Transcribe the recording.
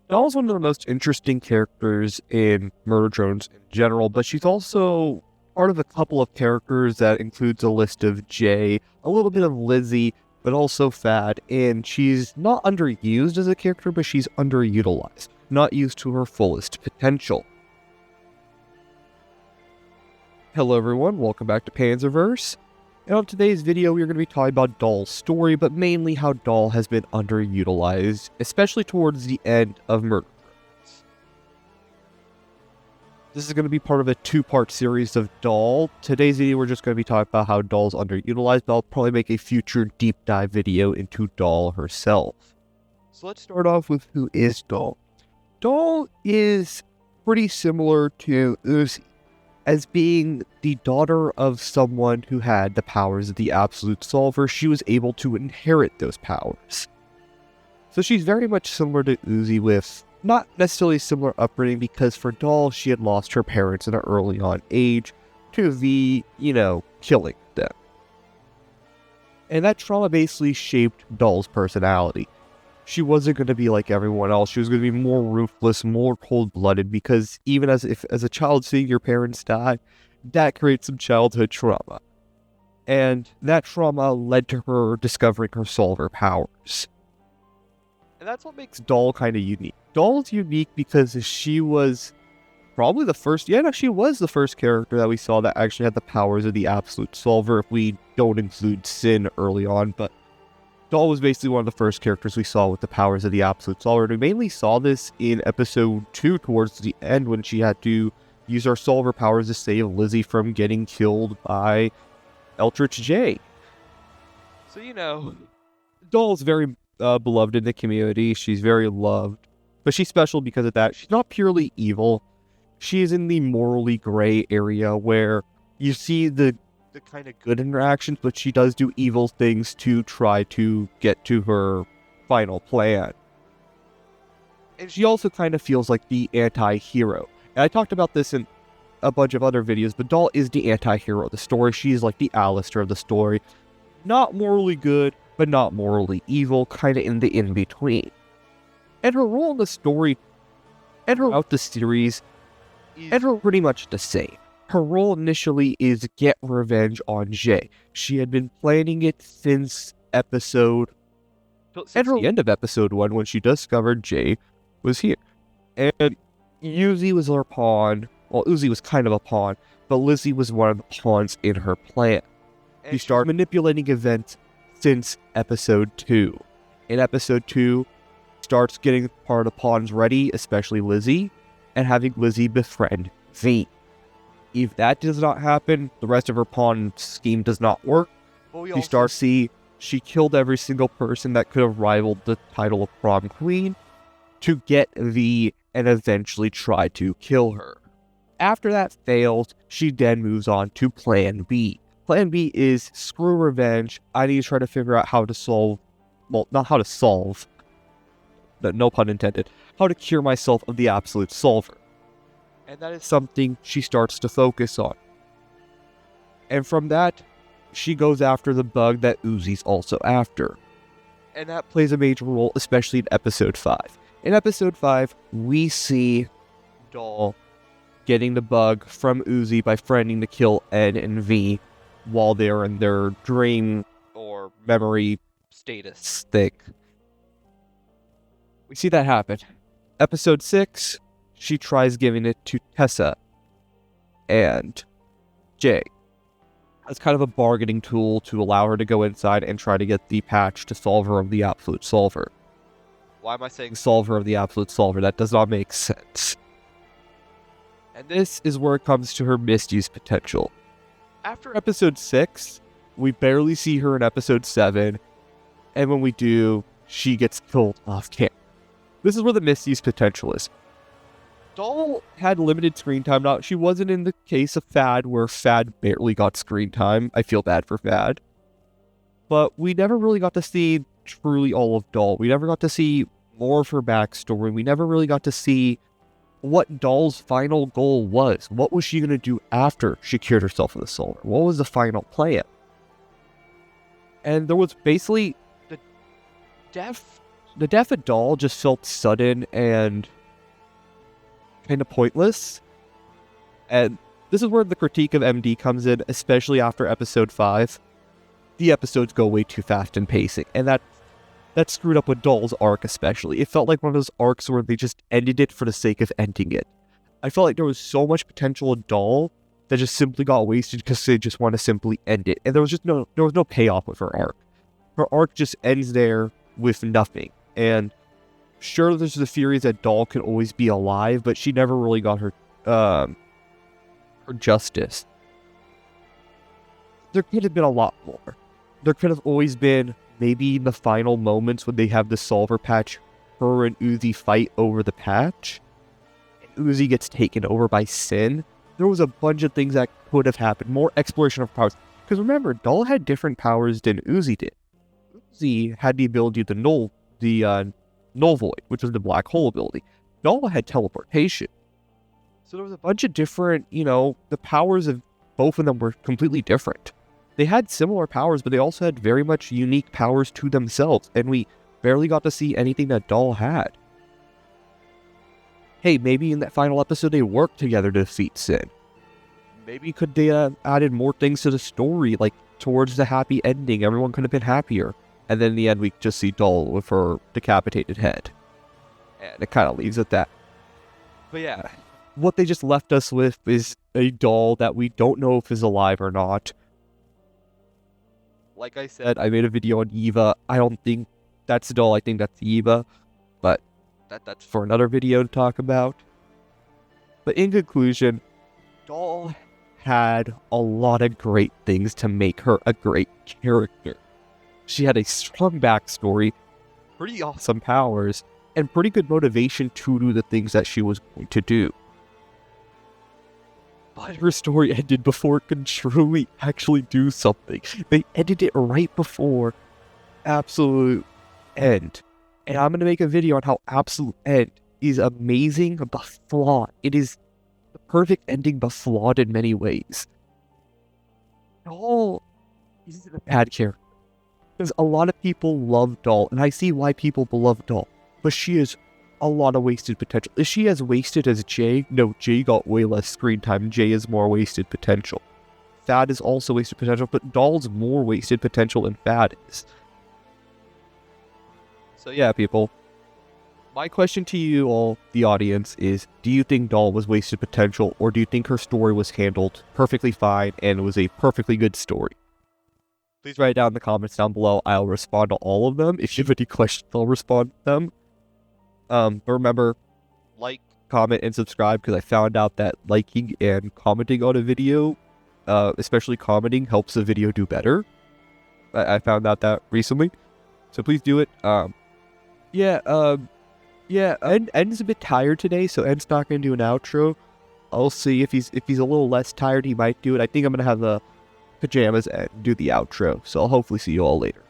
Doll's one of the most interesting characters in Murder Drones in general, but she's also part of a couple of characters that includes a list of Jay, a little bit of Lizzie, but also Fad, and she's not underused as a character, but she's underutilized, not used to her fullest potential. Hello everyone, welcome back to Panzerverse. And on today's video, we're going to be talking about Doll's story, but mainly how Doll has been underutilized, especially towards the end of Murder Drones. This is going to be part of a two-part series of Doll. Today's video, we're just going to be talking about how Doll's underutilized, but I'll probably make a future deep dive video into Doll herself. So let's start off with who is Doll. Doll is pretty similar to Uzi, as being the daughter of someone who had the powers of the Absolute Solver. She was able to inherit those powers. So she's very much similar to Uzi, with not necessarily similar upbringing, because for Doll, she had lost her parents at an early on age to the, killing them. And that trauma basically shaped Doll's personality. She wasn't going to be like everyone else. She was going to be more ruthless, more cold-blooded, because even as a child seeing your parents die, that creates some childhood trauma. And that trauma led to her discovering her solver powers. And that's what makes Doll kind of unique. Doll's unique because she was probably the first, she was the first character that we saw that actually had the powers of the Absolute Solver, if we don't include Sin early on, but Doll was basically one of the first characters we saw with the powers of the Absolute Solver. And we mainly saw this in episode 2 towards the end, when she had to use her solver powers to save Lizzie from getting killed by Eldritch J. So, Doll's very beloved in the community. She's very loved. But she's special because of that. She's not purely evil. She is in the morally gray area where you see the kind of good interactions, but she does do evil things to try to get to her final plan. And she also kind of feels like the anti-hero. And I talked about this in a bunch of other videos, but Doll is the anti-hero of the story. She's like the Alistair of the story. Not morally good, but not morally evil, kind of in the in-between. And her role in the story, and throughout the series, is pretty much the same. Her role initially is get revenge on Jay. She had been planning it since the end of episode 1, when she discovered Jay was here. And Uzi was her pawn. Well, Uzi was kind of a pawn, but Lizzie was one of the pawns in her plan. She started manipulating events since episode 2. In episode 2, starts getting part of the pawns ready, especially Lizzie, and having Lizzie befriend V. If that does not happen, the rest of her pawn scheme does not work. She starts to see she killed every single person that could have rivaled the title of prom queen to get V and eventually try to kill her. After that fails, she then moves on to Plan B. Plan B is screw revenge. I need to try to figure out how to solve, well, not how to solve, no pun intended, how to cure myself of the Absolute Solver. And that is something she starts to focus on. And from that, she goes after the bug that Uzi's also after. And that plays a major role, especially in episode 5. In episode 5, we see Doll getting the bug from Uzi by friending to kill Ed and V while they're in their dream or memory status thing. We see that happen. Episode 6, she tries giving it to Tessa and Jay as kind of a bargaining tool to allow her to go inside and try to get the patch to Solver of the Absolute Solver. Why am I saying Solver of the Absolute Solver? That does not make sense. And this is where it comes to her misuse potential. After episode 6, we barely see her in episode 7, and when we do, she gets killed off camera. This is where the misuse potential is. Doll had limited screen time. Now, she wasn't in the case of Fad, where Fad barely got screen time. I feel bad for Fad. But we never really got to see truly all of Doll. We never got to see more of her backstory. We never really got to see what Doll's final goal was. What was she going to do after she cured herself of the Solver? What was the final plan? And there was basically the death the death of Doll just felt sudden and kind of pointless. And this is where the critique of MD comes in, especially after episode 5. The episodes go way too fast in pacing, and that screwed up with Doll's arc especially. It felt like one of those arcs where they just ended it for the sake of ending it. I felt like there was so much potential in Doll that just simply got wasted because they just want to simply end it. And there was no payoff with her arc. Her arc just ends there with nothing. And sure, there's the theory that Doll can always be alive, but she never really got her justice. There could have been a lot more. There could have always been, maybe in the final moments when they have the Solver patch, her and Uzi fight over the patch, and Uzi gets taken over by Sin. There was a bunch of things that could have happened. More exploration of powers. Because remember, Doll had different powers than Uzi did. Uzi had the ability to null void, which was the black hole ability. Doll had teleportation. So there was a bunch of different, the powers of both of them were completely different. They had similar powers, but they also had very much unique powers to themselves, and we barely got to see anything that Doll had. Hey, maybe in that final episode they worked together to defeat Sin. Maybe could they have added more things to the story, like towards the happy ending, everyone could have been happier. And then in the end we just see Doll with her decapitated head. And it kind of leaves at that. But yeah, what they just left us with is a Doll that we don't know if is alive or not. Like I said, I made a video on Eva. I don't think that's the Doll, I think that's Eva. But that's for another video to talk about. But in conclusion, Doll had a lot of great things to make her a great character. She had a strong backstory, pretty awesome powers, and pretty good motivation to do the things that she was going to do. But her story ended before it could truly actually do something. They ended it right before Absolute End. And I'm going to make a video on how Absolute End is amazing but flawed. It is the perfect ending but flawed in many ways. Doll isn't a bad character. Because a lot of people love Doll, and I see why people love Doll. But she has a lot of wasted potential. Is she as wasted as Jay? No, Jay got way less screen time. Jay is more wasted potential. Thad is also wasted potential, but Doll's more wasted potential than Thad is. So yeah, people. My question to you all, the audience, is do you think Doll was wasted potential, or do you think her story was handled perfectly fine and was a perfectly good story? Please write it down in the comments down below. I'll respond to all of them. If you have any questions, I'll respond to them. But remember, like, comment, and subscribe, because I found out that liking and commenting on a video, especially commenting, helps the video do better. I found out that recently. So please do it. End's a bit tired today, so End's not going to do an outro. I'll see if he's a little less tired, he might do it. I think I'm going to have the pajamas and do the outro, so I'll hopefully see you all later.